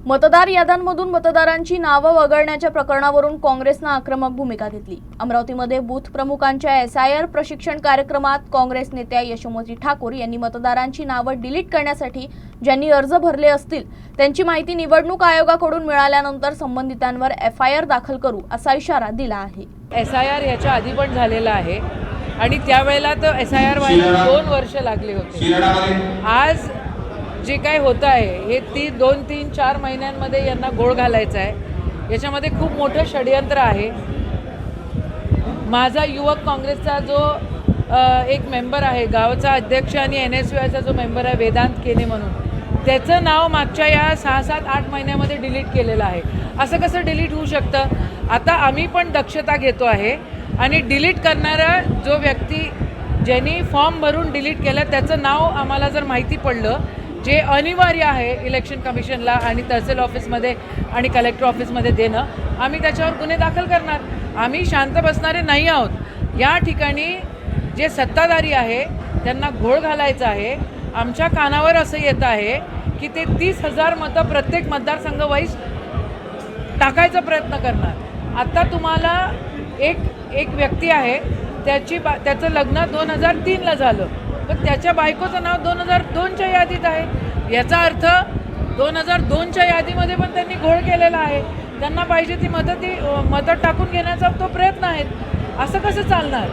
मतदार याद्यांमधून मतदारांची नावं वगळण्याच्या प्रकरणावरून काँग्रेसनं आक्रमक भूमिका घेतली। अमरावतीमध्ये बूथ प्रमुखांच्या SIR प्रशिक्षण कार्यक्रमात काँग्रेस नेत्या यशोमती ठाकूर यांनी मतदारांची नावं डिलीट करण्यासाठी ज्यांनी अर्ज भरले असतील त्यांची माहिती निवडणूक आयोगाकडून मिळाल्यानंतर संबंधितांवर FIR दाखल करू असा इशारा दिला आहे। SIR याच्या आधी पण झालेला आहे आणि त्यावेळेला तर SIR व्हायला 2 वर्ष लागले होते। आज जे काय होतं आहे हे 2-3-4 महिन्यांमध्ये यांना गोळ घालायचा आहे। याच्यामध्ये खूप मोठं षडयंत्र आहे। माझा युवक काँग्रेसचा जो एक मेंबर आहे, गावचा अध्यक्ष आणि NSUIचा जो मेंबर आहे वेदांत केने म्हणून, त्याचं नाव मागच्या या 6-7-8 महिन्यामध्ये डिलीट केलेलं आहे। असं कसं डिलीट होऊ शकतं? आता आम्ही पण दक्षता घेतो आहे आणि डिलीट करणारा जो व्यक्ती ज्यांनी फॉर्म भरून डिलीट केलं त्याचं नाव आम्हाला जर माहिती पडलं, जे अनिवार्य आहे इलेक्शन कमिशनला आणि तहसील ऑफिसमध्ये आणि कलेक्टर ऑफिसमध्ये देणं, आम्ही त्याच्यावर गुन्हे दाखल करणार। आम्ही शांत बसणारे नाही आहोत। या ठिकाणी जे सत्ताधारी आहे त्यांना घोळ घालायचा आहे। आमच्या कानावर असं येत आहे की ते 30,000 मतं प्रत्येक मतदारसंघ वाईज टाकायचा प्रयत्न करणार। आता तुम्हाला एक व्यक्ती आहे, त्याचं लग्न 2003ला झालं, पण त्याच्या बायकोचं नाव 2002च्या यादीत आहे। याचा अर्थ 2002च्या यादीमध्ये पण त्यांनी घोळ केलेला आहे। त्यांना पाहिजे ती मतं टाकून घेण्याचा तो प्रयत्न आहे। असं कसं चालणार?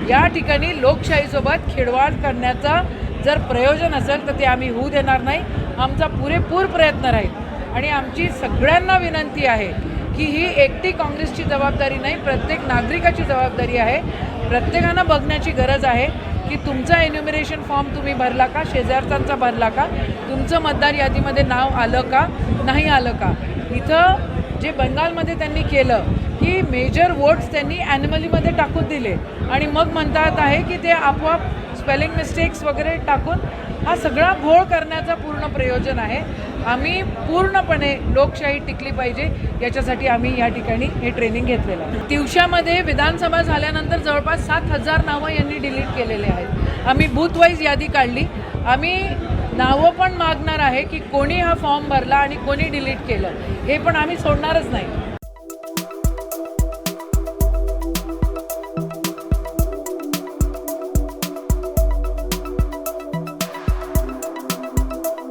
या ठिकाणी लोकशाहीसोबत खेळवाड करण्याचा जर प्रयोजन असेल तर ते आम्ही होऊ देणार नाही। आमचा पुरेपूर प्रयत्न राहील आणि आमची सगळ्यांना विनंती आहे की ही एकटी काँग्रेसची जबाबदारी नाही, प्रत्येक नागरिकाची जबाबदारी आहे। प्रत्येकानं बघण्याची गरज आहे की तुमचा एन्युमरेशन फॉर्म तुम्ही भरला का, शेजारच्यांचा भरला का, तुमचं मतदार यादीमध्ये नाव आलं का, नाही आलं का। इथं जे बंगालमध्ये त्यांनी केलं की मेजर वोट्स त्यांनी ॲन्युअलीमध्ये टाकून दिले आणि मग म्हणतात आहे की ते आपोआप स्पेलिंग मिस्टेक्स वगैरे टाकून हा सगळा घोळ करण्याचा पूर्ण प्रयोजन आहे। आम्ही पूर्णपणे लोकशाही टिकली पाहिजे याच्यासाठी आम्ही या ठिकाणी हे ट्रेनिंग घेतलेलं आहे। तिवशामध्ये विधानसभा झाल्यानंतर जवळपास 7,000 नावं यांनी डिलीट केलेले आहेत। आम्ही बूथ वाईज यादी काढली। आम्ही नावं पण मागणार आहे की कोणी हा फॉर्म भरला आणि कोणी डिलीट केलं, हे पण आम्ही सोडणारच नाही।